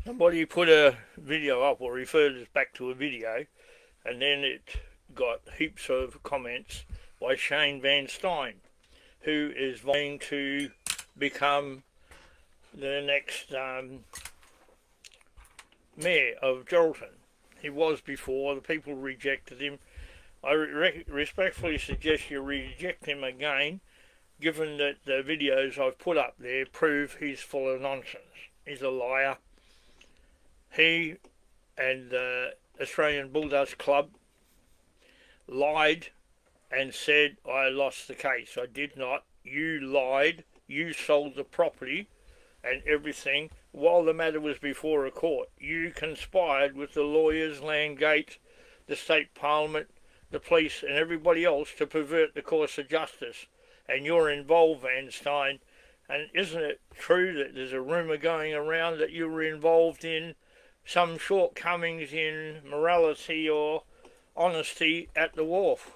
Somebody put a video up or referred us back to a video, and then it got heaps of comments by Shane Vanstein, who is vying to become the next mayor of Geraldton. He was before, the people rejected him. I respectfully suggest you reject him again, given that the videos I've put up there prove he's full of nonsense. He's a liar. He and the Australian Bulldust Club lied and said I lost the case. I did not. You lied. You sold the property and everything while the matter was before a court. You conspired with the lawyers, Landgate, the state parliament, the police and everybody else to pervert the course of justice. And you're involved, Vanstein. And isn't it true that there's a rumour going around that you were involved in some shortcomings in morality or honesty at the wharf?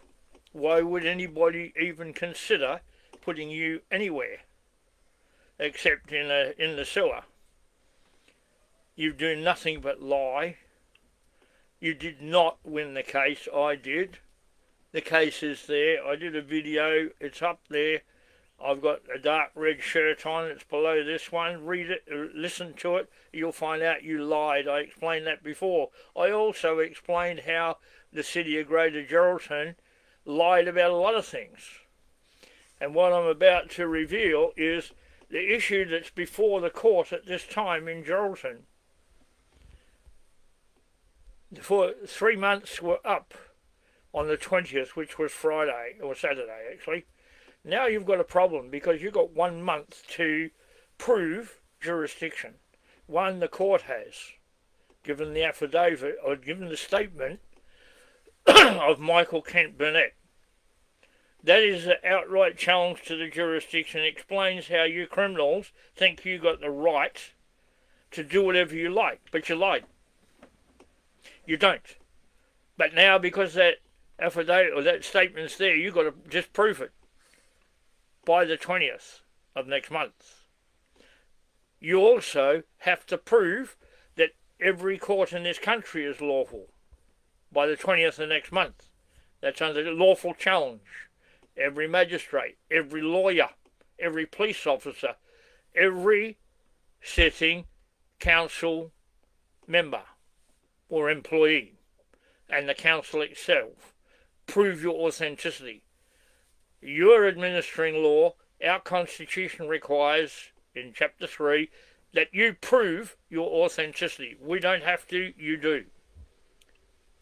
Why would anybody even consider putting you anywhere except in the sewer? You do nothing but lie. You did not win the case. I did. The case is there. I did a video. It's up there. I've got a dark red shirt on. It's below this one. Read it. Listen to it. You'll find out you lied. I explained that before. I also explained how the city of Greater Geraldton lied about a lot of things. And what I'm about to reveal is the issue that's before the court at this time in Geraldton. For 3 months were up on the 20th, which was Friday, or Saturday actually. Now you've got a problem because you've got 1 month to prove jurisdiction. One, the court has, given the affidavit, or given the statement of Michael Kent Burnett. That is an outright challenge to the jurisdiction. It explains how you criminals think you got the right to do whatever you like, but you lied. You don't. But now, because that affidavit or that statement's there, you've got to just prove it by the 20th of next month. You also have to prove that every court in this country is lawful by the 20th of next month. That's under the lawful challenge. Every magistrate, every lawyer, every police officer, every sitting council member or employee, and the council itself, prove your authenticity. You're administering law. Our Constitution requires, in Chapter 3, that you prove your authenticity. We don't have to, you do.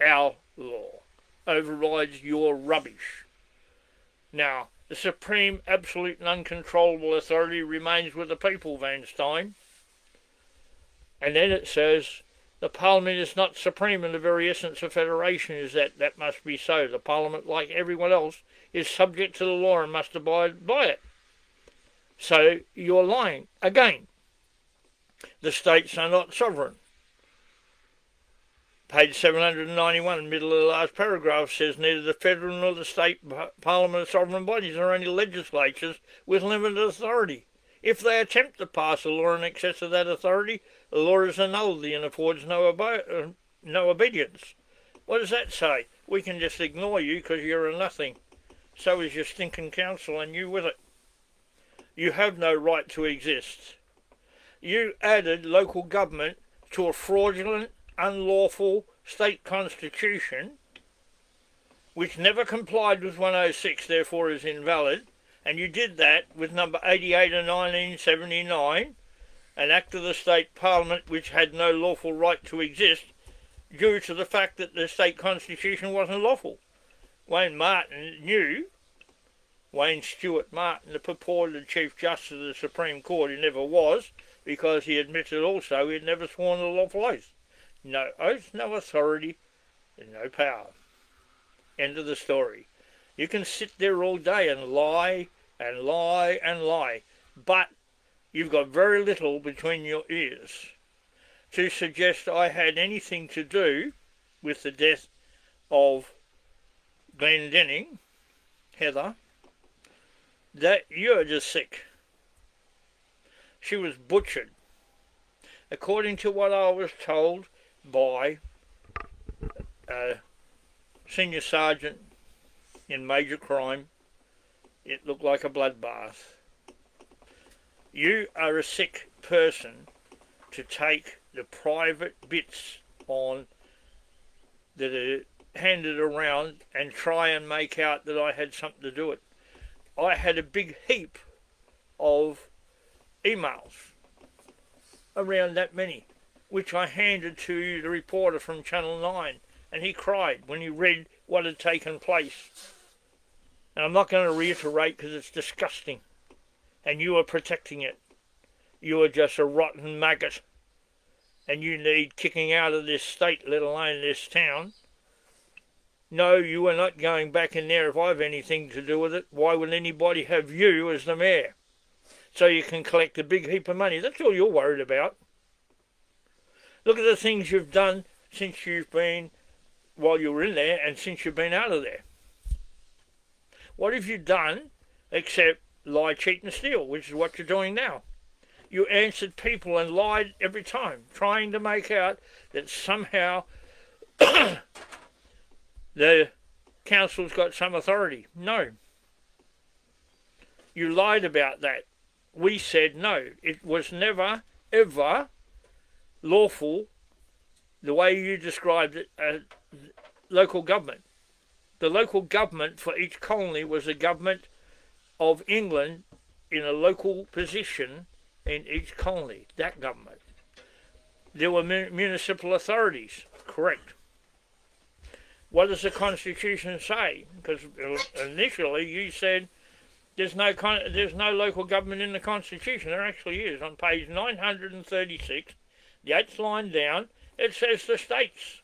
Our law overrides your rubbish. Now, the supreme, absolute and uncontrollable authority remains with the people, Vanstein. And then it says, the Parliament is not supreme, and the very essence of federation is that must be so. The Parliament, like everyone else, is subject to the law and must abide by it. So you're lying. Again, the states are not sovereign. Page 791, middle of the last paragraph, says neither the federal nor the state parliament are sovereign bodies, are only legislatures with limited authority. If they attempt to pass a law in excess of that authority, the law is a nullity and affords no obedience. What does that say? We can just ignore you because you're a nothing. So is your stinking council and you with it. You have no right to exist. You added local government to a fraudulent, unlawful state constitution which never complied with 106, therefore is invalid, and you did that with number 88 of 1979, an act of the state parliament which had no lawful right to exist due to the fact that the state constitution wasn't lawful. Wayne Stewart Martin, the purported Chief Justice of the Supreme Court, he never was, because he admitted also he had never sworn a lawful oath. No oath, no authority, and no power. End of the story. You can sit there all day and lie and lie and lie, but you've got very little between your ears to suggest I had anything to do with the death of Glendenning, Heather. That you're just sick. She was butchered. according to what I was told by a senior sergeant in major crime, it looked like a bloodbath. You are a sick person to take the private bits on that are handed around and try and make out that I had something to do with it. I had a big heap of emails, around that many, which I handed to the reporter from Channel 9, and he cried when he read what had taken place. And I'm not going to reiterate because it's disgusting, and you are protecting it. You are just a rotten maggot, and you need kicking out of this state, let alone this town. No, you are not going back in there if I have anything to do with it. Why would anybody have you as the mayor? So you can collect a big heap of money. That's all you're worried about. Look at the things you've done since you've been, while you were in there, and since you've been out of there. What have you done except lie, cheat and steal, which is what you're doing now? You answered people and lied every time, trying to make out that somehow the council's got some authority. No. You lied about that. We said no. It was never, ever lawful, the way you described it, local government. The local government for each colony was the government of England in a local position in each colony, that government. There were municipal authorities, correct. What does the Constitution say? Because initially you said there's no local government in the Constitution. There actually is. On page 936, the 8th line down, it says the states.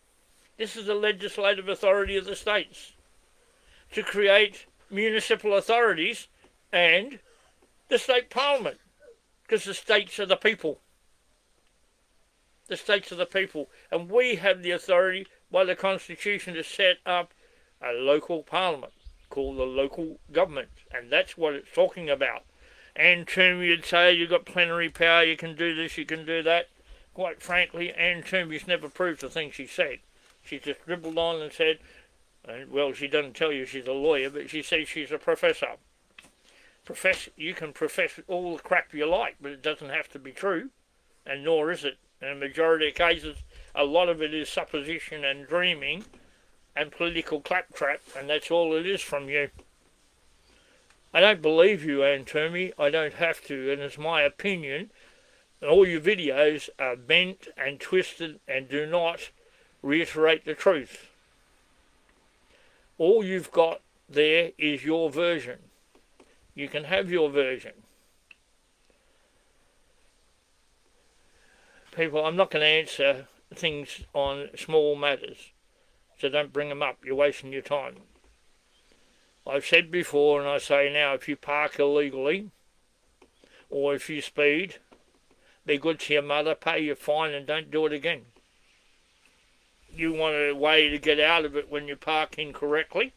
This is the legislative authority of the states to create municipal authorities and the state parliament, because the states are the people. The states are the people, and we have the authority by the Constitution to set up a local parliament called the local government, and that's what it's talking about. Anne Toomey would say you've got plenary power, you can do this, you can do that. Quite frankly, Anne Toomey's never proved the thing she said. She just dribbled on and said, well, she doesn't tell you she's a lawyer, but she says she's a professor. You can profess all the crap you like, but it doesn't have to be true, and nor is it. In a majority of cases, a lot of it is supposition and dreaming and political claptrap, and that's all it is from you. I don't believe you, Anne Toomey. I don't have to, and it's my opinion. And all your videos are bent and twisted and do not reiterate the truth. All you've got there is your version. You can have your version. People, I'm not going to answer things on small matters, so don't bring them up. You're wasting your time. I've said before, and I say now, if you park illegally, or if you speed, be good to your mother, pay your fine, and don't do it again. You want a way to get out of it when you park incorrectly,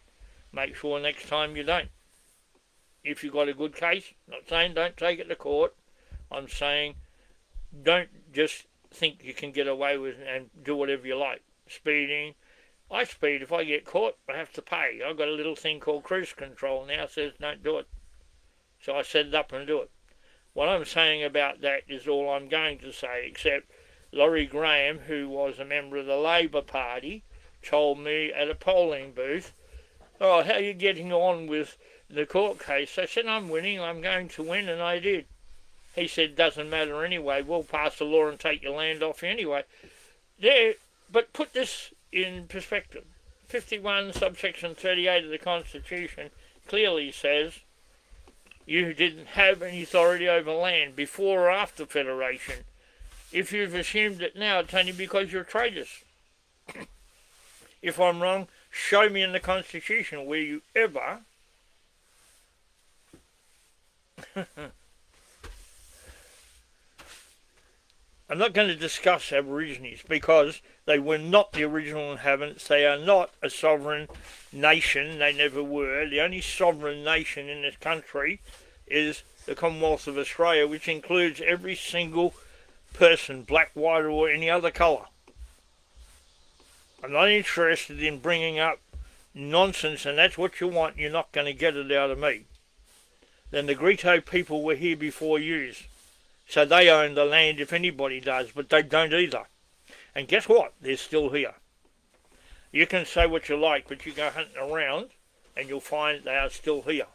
make sure next time you don't. If you've got a good case, I'm not saying don't take it to court, I'm saying don't just think you can get away with it and do whatever you like. Speeding, I speed. If I get caught, I have to pay. I've got a little thing called cruise control now, says don't do it. So I set it up and do it. What I'm saying about that is all I'm going to say, except Laurie Graham, who was a member of the Labor Party, told me at a polling booth, oh, how are you getting on with the court case? I said, I'm winning, I'm going to win, and I did. He said, doesn't matter anyway, we'll pass the law and take your land off you anyway. There, but put this in perspective. 51 subsection 38 of the Constitution clearly says you didn't have any authority over land before or after Federation. If you've assumed it now, it's only because you're traitors. If I'm wrong, show me in the Constitution where you ever I'm not going to discuss Aborigines because they were not the original inhabitants. They are not a sovereign nation. They never were. The only sovereign nation in this country is the Commonwealth of Australia, which includes every single person, black, white or any other colour. I'm not interested in bringing up nonsense, and that's what you want. You're not going to get it out of me. Then the Grito people were here before yous, so they own the land if anybody does, but they don't either. And guess what? They're still here. You can say what you like, but you go hunting around and you'll find they are still here.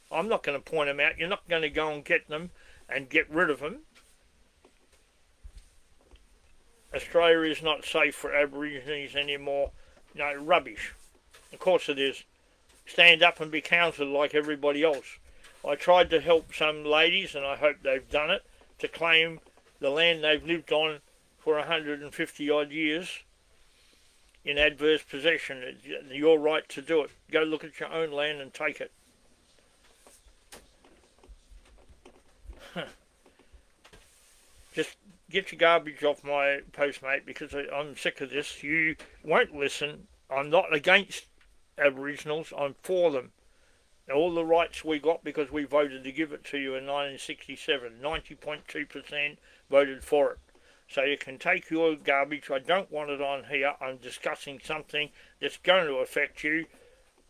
I'm not going to point them out. You're not going to go and get them and get rid of them. Australia is not safe for Aborigines anymore. No, rubbish. Of course it is. Stand up and be counted like everybody else. I tried to help some ladies, and I hope they've done it, to claim the land they've lived on for 150 odd years in adverse possession. It's your right to do it. Go look at your own land and take it. Just get your garbage off my post, mate, because I'm sick of this. You won't listen. I'm not against Aboriginals. I'm for them. All the rights we got because we voted to give it to you in 1967. 90.2% voted for it. So you can take your garbage. I don't want it on here. I'm discussing something that's going to affect you.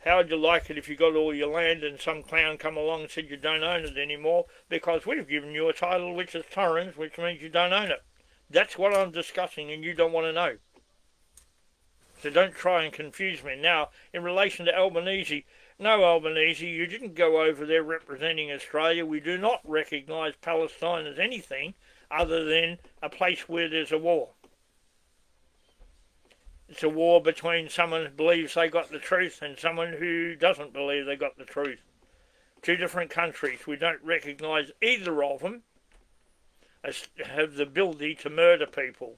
How would you like it if you got all your land and some clown come along and said you don't own it anymore because we've given you a title which is Torrens, which means you don't own it. That's what I'm discussing and you don't want to know. So don't try and confuse me. Now, in relation to Albanese, no, Albanese, you didn't go over there representing Australia. We do not recognise Palestine as anything other than a place where there's a war. It's a war between someone who believes they got the truth and someone who doesn't believe they got the truth. Two different countries. We don't recognise either of them as have the ability to murder people.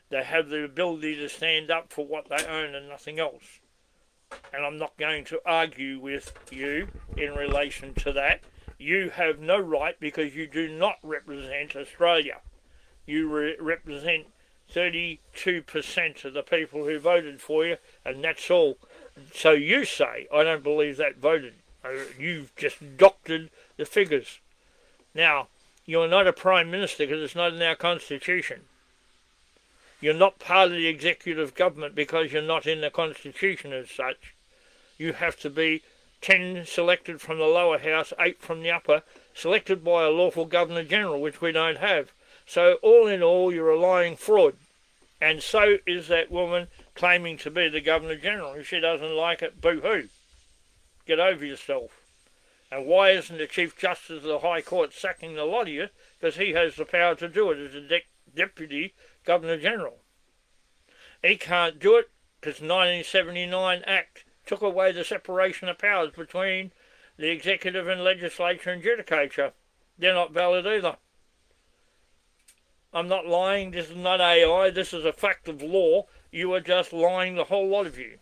They have the ability to stand up for what they own and nothing else. And I'm not going to argue with you in relation to that. You have no right because you do not represent Australia. You represent 32% of the people who voted for you, and that's all. So you say, I don't believe that voted. You've just doctored the figures. Now, you're not a Prime Minister because it's not in our Constitution. You're not part of the executive government because you're not in the Constitution as such. You have to be 10 selected from the lower house, 8 from the upper, selected by a lawful Governor-General, which we don't have. So all in all, you're a lying fraud. And so is that woman claiming to be the Governor-General. If she doesn't like it, boo-hoo. Get over yourself. And why isn't the Chief Justice of the High Court sacking the lot of you? Because he has the power to do it as a Deputy Governor-General. He can't do it because the 1979 Act took away the separation of powers between the executive and legislature and judicature. They're not valid either. I'm not lying. This is not AI. This is a fact of law. You are just lying, the whole lot of you.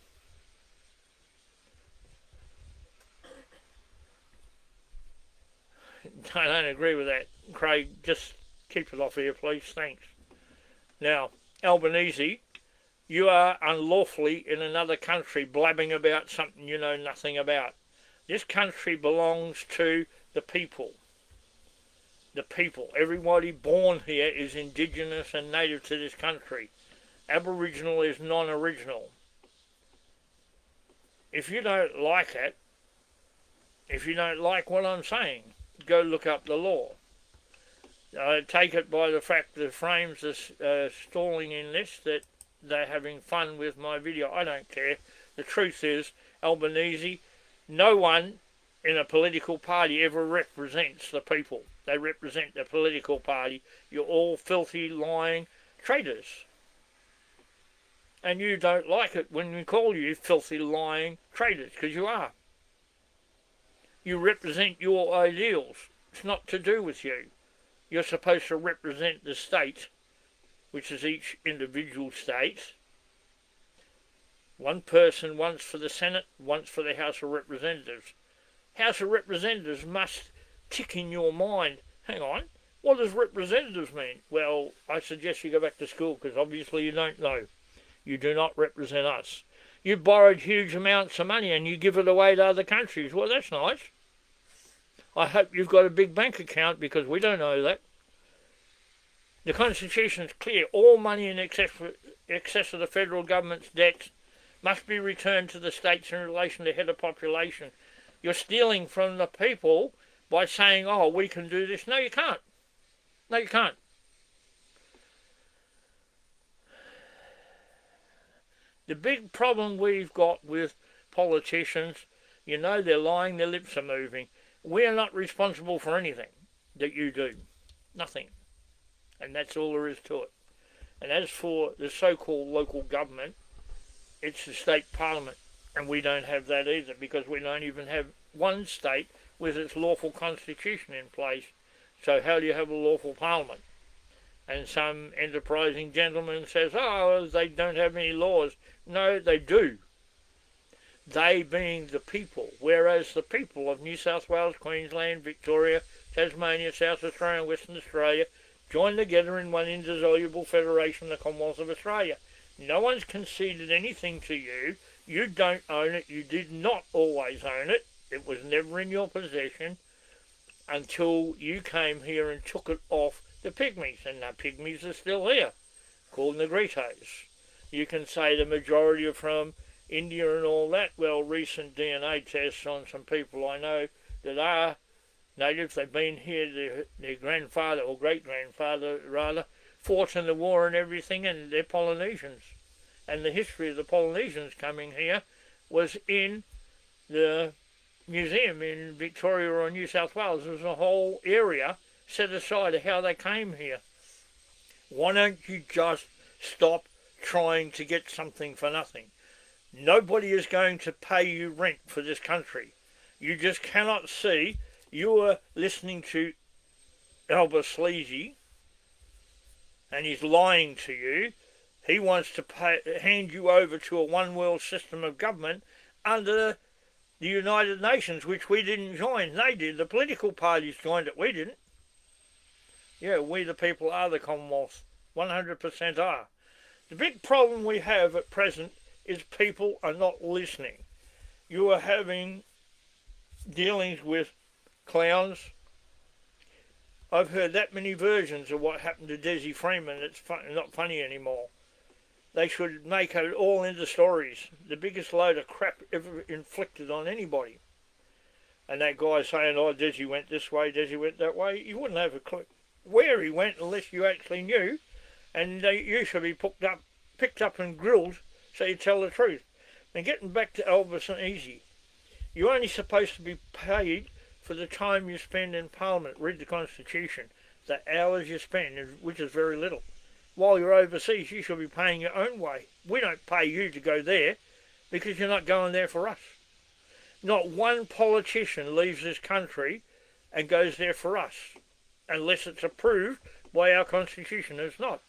I don't agree with that. Craig, just keep it off here, please. Thanks. Now, Albanese, you are unlawfully in another country blabbing about something you know nothing about. This country belongs to the people. The people. Everybody born here is indigenous and native to this country. Aboriginal is non-original. If you don't like it, if you don't like what I'm saying, go look up the law. I take it by the fact the frames are stalling in this, that they're having fun with my video. I don't care. The truth is, Albanese, no one in a political party ever represents the people. They represent the political party. You're all filthy, lying traitors. And you don't like it when we call you filthy, lying traitors, because you are. You represent your ideals. It's not to do with you. You're supposed to represent the state, which is each individual state. One person, once for the Senate, once for the House of Representatives. House of Representatives must tick in your mind. Hang on, what does representatives mean? Well, I suggest you go back to school because obviously you don't know. You do not represent us. You borrowed huge amounts of money and you give it away to other countries. Well, that's nice. I hope you've got a big bank account because we don't know that. The Constitution is clear. All money in excess of the federal government's debts must be returned to the states in relation to head of population. You're stealing from the people by saying, oh, we can do this. No, you can't. No, you can't. The big problem we've got with politicians, you know they're lying, their lips are moving. We're not responsible for anything that you do. Nothing. And that's all there is to it. And as for the so-called local government, it's the state parliament. And we don't have that either, because we don't even have one state with its lawful constitution in place. So how do you have a lawful parliament? And some enterprising gentleman says, oh, they don't have any laws. No, they do. They being the people, whereas the people of New South Wales, Queensland, Victoria, Tasmania, South Australia and Western Australia joined together in one indissoluble federation, the Commonwealth of Australia. No one's conceded anything to you. You don't own it. You did not always own it. It was never in your possession until you came here and took it off the Pygmies. And the Pygmies are still here, called Negritos. You can say the majority are from India and all that. Well, recent DNA tests on some people I know that are natives, they've been here, their grandfather, or great-grandfather rather, fought in the war and everything, and they're Polynesians. And the history of the Polynesians coming here was in the museum in Victoria or New South Wales. There's a whole area set aside of how they came here. Why don't you just stop trying to get something for nothing? Nobody is going to pay you rent for this country. You just cannot see. You are listening to Albert Sleazy, and he's lying to you. He wants to hand you over to a one-world system of government under the United Nations, which we didn't join. They did. The political parties joined it. We didn't. Yeah, we the people are the Commonwealth. 100% are. The big problem we have at present is people are not listening. You are having dealings with clowns. I've heard that many versions of what happened to Desi Freeman. It's not funny anymore. They should make it all into stories. The biggest load of crap ever inflicted on anybody. And that guy saying, oh, Desi went this way, Desi went that way. You wouldn't have a clue where he went unless you actually knew. And you should be picked up and grilled so you tell the truth. And getting back to Elvis and Easy, you're only supposed to be paid for the time you spend in Parliament. Read the Constitution. The hours you spend, which is very little. While you're overseas, you should be paying your own way. We don't pay you to go there because you're not going there for us. Not one politician leaves this country and goes there for us, unless it's approved by our Constitution. It's not.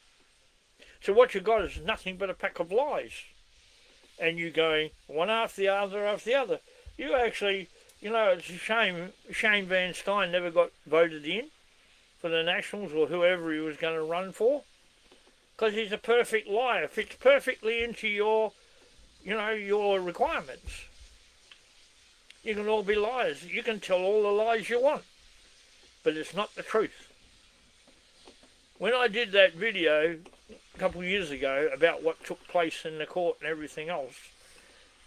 So what you got is nothing but a pack of lies. And you going one after the other. You actually, you know, it's a shame Shane Vanstein never got voted in for the Nationals or whoever he was going to run for. Because he's a perfect liar. Fits perfectly into your, your requirements. You can all be liars. You can tell all the lies you want. But it's not the truth. When I did that video a couple of years ago about what took place in the court and everything else,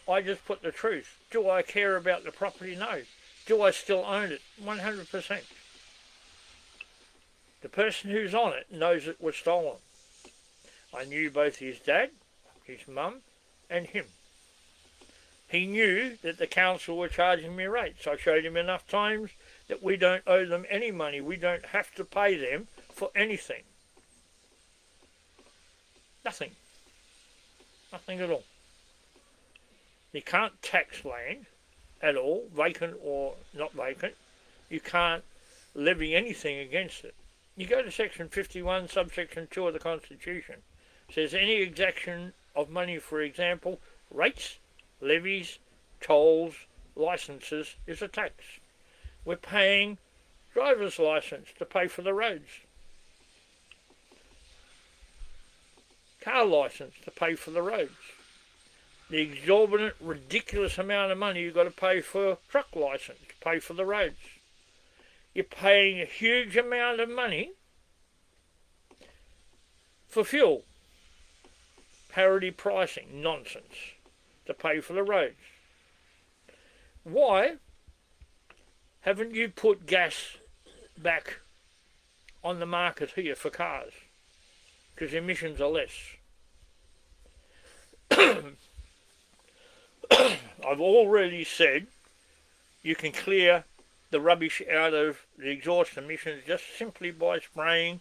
I just put the truth. Do I care about the property? No. Do I still own it? 100%. The person who's on it knows it was stolen. I knew both his dad, his mum, and him. He knew that the council were charging me rates. I showed him enough times that we don't owe them any money. We don't have to pay them for anything. Nothing. Nothing at all. You can't tax land at all, vacant or not vacant. You can't levy anything against it. You go to section 51, subsection 2 of the Constitution. It says any exaction of money, for example, rates, levies, tolls, licences, is a tax. We're paying driver's licence to pay for the roads. Car licence to pay for the roads. The exorbitant, ridiculous amount of money you've got to pay for truck licence to pay for the roads. You're paying a huge amount of money for fuel. Parity pricing, nonsense, to pay for the roads. Why haven't you put gas back on the market here for cars? Because emissions are less. I've already said you can clear the rubbish out of the exhaust emissions just simply by spraying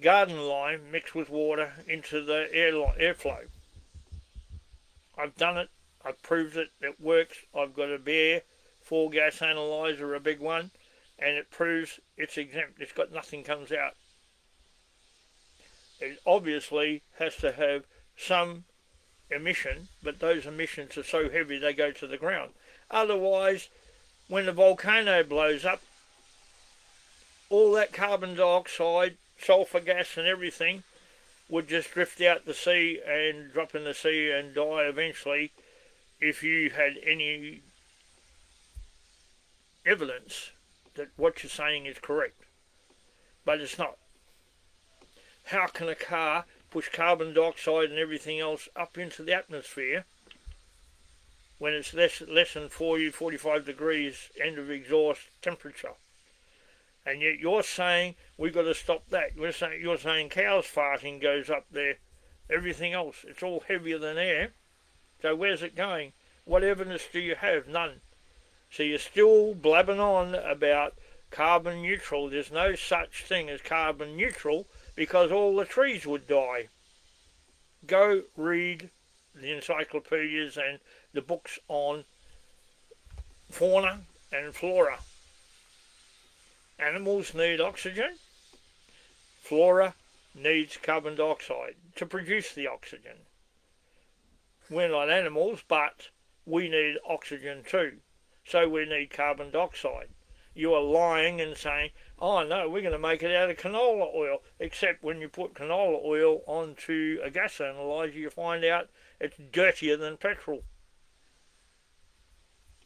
garden lime mixed with water into the airflow. I've done it. I've proved it. It works. I've got a Bear 4 gas analyzer, a big one, and it proves it's exempt. It's got nothing comes out. It obviously has to have some emission, but those emissions are so heavy they go to the ground. Otherwise, when the volcano blows up, all that carbon dioxide, sulfur gas and everything would just drift out the sea and drop in the sea and die eventually if you had any evidence that what you're saying is correct. But it's not. How can a car push carbon dioxide and everything else up into the atmosphere when it's less than 45 degrees end of exhaust temperature? And yet you're saying we've got to stop that. You're saying cows farting goes up there. Everything else, it's all heavier than air. So where's it going? What evidence do you have? None. So you're still blabbing on about carbon neutral. There's no such thing as carbon neutral because all the trees would die. Go read the encyclopedias and the books on fauna and flora. Animals need oxygen. Flora needs carbon dioxide to produce the oxygen. We're not animals, but we need oxygen too. So we need carbon dioxide. You are lying and saying, oh no, we're going to make it out of canola oil. Except when you put canola oil onto a gas analyzer, you find out it's dirtier than petrol.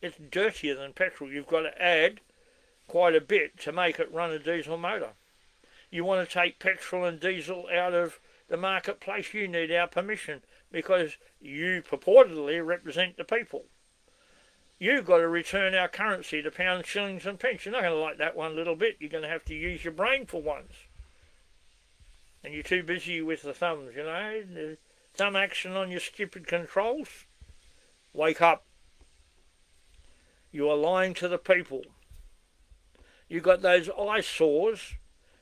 It's dirtier than petrol. You've got to add quite a bit to make it run a diesel motor. You want to take petrol and diesel out of the marketplace, you need our permission because you purportedly represent the people. You've got to return our currency to pounds, shillings and pence. You're not going to like that one little bit. You're going to have to use your brain for once. And you're too busy with the thumbs, you know. The thumb action on your stupid controls. Wake up. You are lying to the people. You've got those eyesores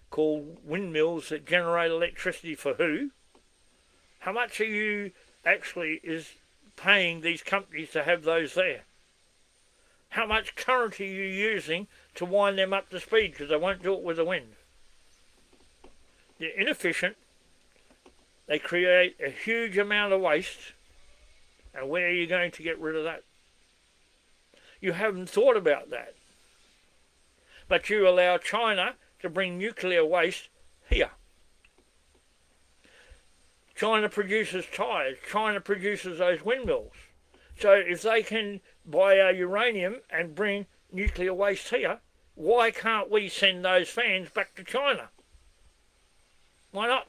called windmills that generate electricity for who? How much are you actually is paying these companies to have those there? How much current are you using to wind them up to speed because they won't do it with the wind? They're inefficient. They create a huge amount of waste. And where are you going to get rid of that? You haven't thought about that. But you allow China to bring nuclear waste here. China produces tyres. China produces those windmills. So if they can buy our uranium and bring nuclear waste here, why can't we send those fans back to China? Why not?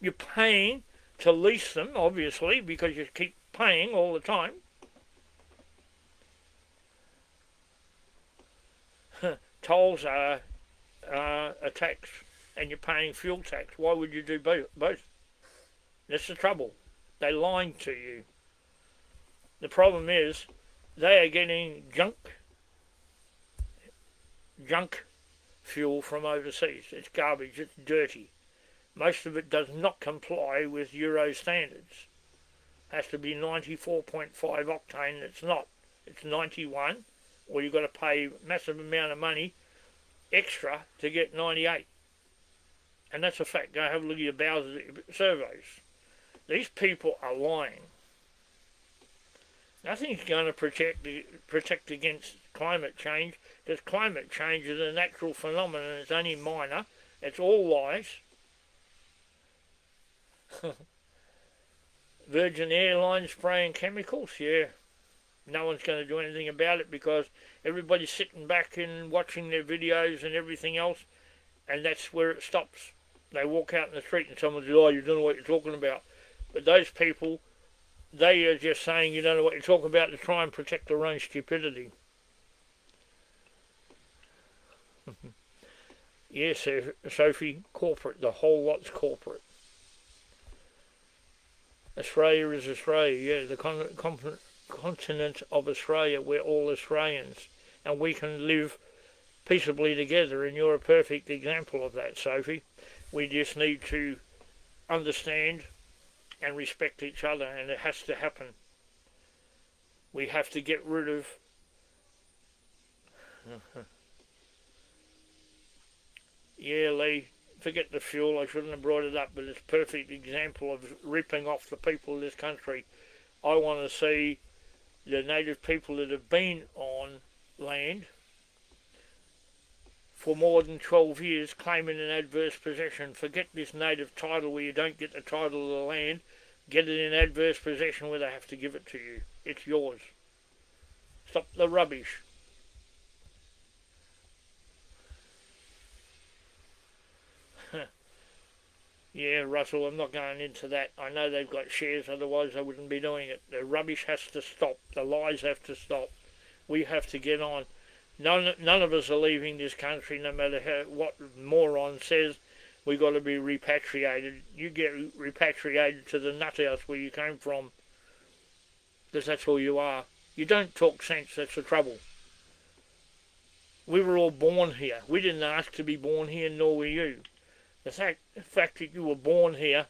You're paying to lease them, obviously, because you keep paying all the time. Tolls are a tax, and you're paying fuel tax. Why would you do both? That's the trouble. They're lying to you. The problem is they are getting junk fuel from overseas. It's garbage, it's dirty. Most of it does not comply with Euro standards. Has to be 94.5 octane. It's not. It's 91, or you've got to pay a massive amount of money extra to get 98. And that's a fact. Go have a look at your Bowser surveys. These people are lying. Nothing's going to protect against climate change, because climate change is a natural phenomenon. It's only minor. It's all lies. Virgin Airlines spraying chemicals, yeah. No one's going to do anything about it because everybody's sitting back and watching their videos and everything else, and that's where it stops. They walk out in the street and someone says, oh, you don't know what you're talking about. But those people, they are just saying you don't know what you're talking about to try and protect their own stupidity. Yes, Sophie, corporate. The whole lot's corporate. Australia is Australia, yeah, the continent of Australia. We're all Australians, and we can live peaceably together, and you're a perfect example of that, Sophie. We just need to understand and respect each other, and it has to happen. We have to get rid of yeah, Lee, forget the fuel. I shouldn't have brought it up, but it's a perfect example of ripping off the people of this country. I want to see the native people that have been on land for more than 12 years claiming an adverse possession. Forget this native title where you don't get the title of the land. Get it in adverse possession where they have to give it to you. It's yours. Stop the rubbish. Yeah, Russell, I'm not going into that. I know they've got shares, otherwise they wouldn't be doing it. The rubbish has to stop. The lies have to stop. We have to get on. None of us are leaving this country, no matter what moron says we've got to be repatriated. You get repatriated to the nut house where you came from, because that's all you are. You don't talk sense, that's the trouble. We were all born here. We didn't ask to be born here, nor were you. The fact that you were born here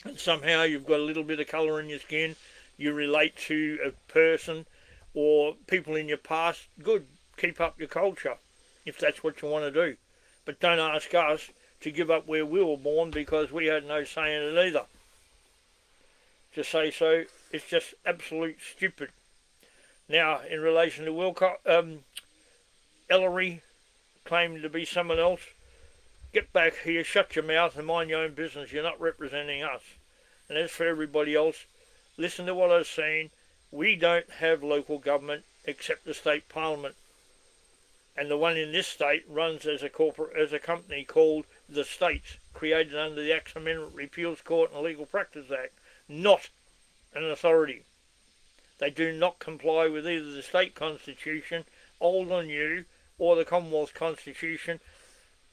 and somehow you've got a little bit of colour in your skin, you relate to a person or people in your past, good, keep up your culture if that's what you want to do. But don't ask us to give up where we were born because we had no say in it either. To say so, it's just absolute stupid. Now, in relation to Elery claiming to be someone else, get back here, shut your mouth and mind your own business. You're not representing us. And as for everybody else, listen to what I was saying. We don't have local government except the state parliament. And the one in this state runs as a company called the States, created under the Acts Amendment Repeals Court and Legal Practice Act, not an authority. They do not comply with either the state constitution, old or new, or the Commonwealth Constitution.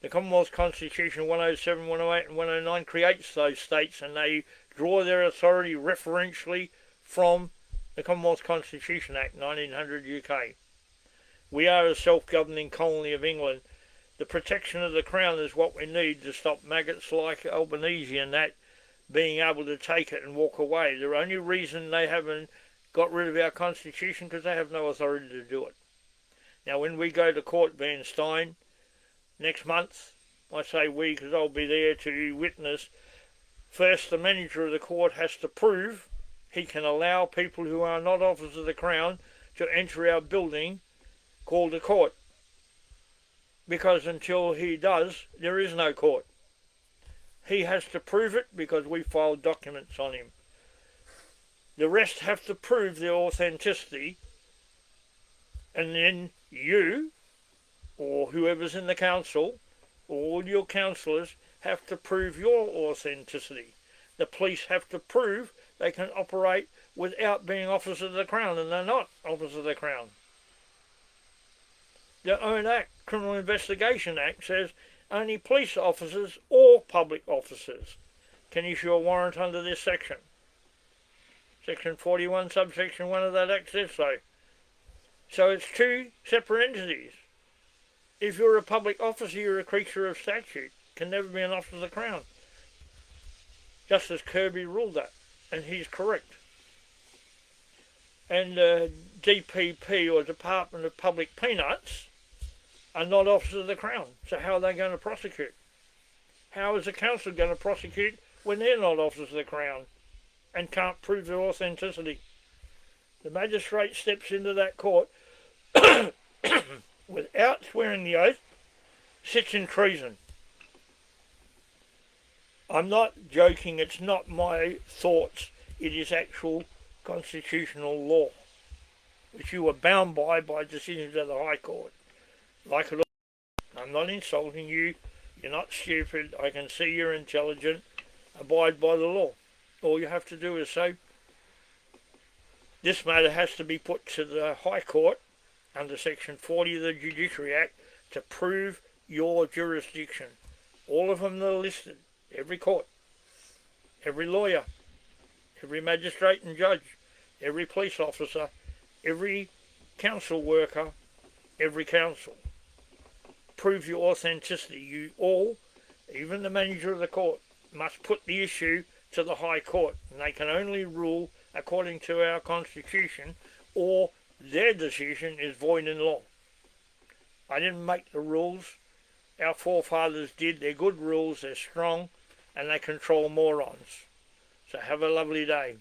The Commonwealth Constitution 107, 108 and 109 creates those states, and they draw their authority referentially from the Commonwealth Constitution Act 1900 UK. We are a self-governing colony of England. The protection of the Crown is what we need to stop maggots like Albanese and that being able to take it and walk away. The only reason they haven't got rid of our Constitution because they have no authority to do it. Now when we go to court, Vanstein, next month, I say we because I'll be there to witness, first the manager of the court has to prove he can allow people who are not officers of the Crown to enter our building called a court. Because until he does, there is no court. He has to prove it because we filed documents on him. The rest have to prove their authenticity, and then you, or whoever's in the council, all your councillors have to prove your authenticity. The police have to prove they can operate without being officers of the Crown, and they're not officers of the Crown. Their own act, Criminal Investigation Act, says only police officers or public officers can issue a warrant under this section. Section 41, subsection 1 of that act says so. So it's two separate entities. If you're a public officer, you're a creature of statute. Can never be an officer of the Crown. Justice Kirby ruled that, and he's correct. And DPP, or Department of Public Peanuts, are not officers of the Crown. So how are they going to prosecute? How is the council going to prosecute when they're not officers of the Crown and can't prove their authenticity? The magistrate steps into that court without swearing the oath, sits in treason. I'm not joking, it's not my thoughts, it is actual constitutional law, which you are bound by decisions of the High Court. Like it all, I'm not insulting you, You're not stupid. I can see you're intelligent. Abide by the law. All you have to do is say, this matter has to be put to the High Court under Section 40 of the Judiciary Act to prove your jurisdiction. All of them are listed. Every court, every lawyer, every magistrate and judge, every police officer, every council worker, every council. Prove your authenticity. You all, even the manager of the court, must put the issue to the High Court, and they can only rule according to our Constitution, or their decision is void in law. I didn't make the rules. Our forefathers did. They're good rules, they're strong, and they control morons. So have a lovely day.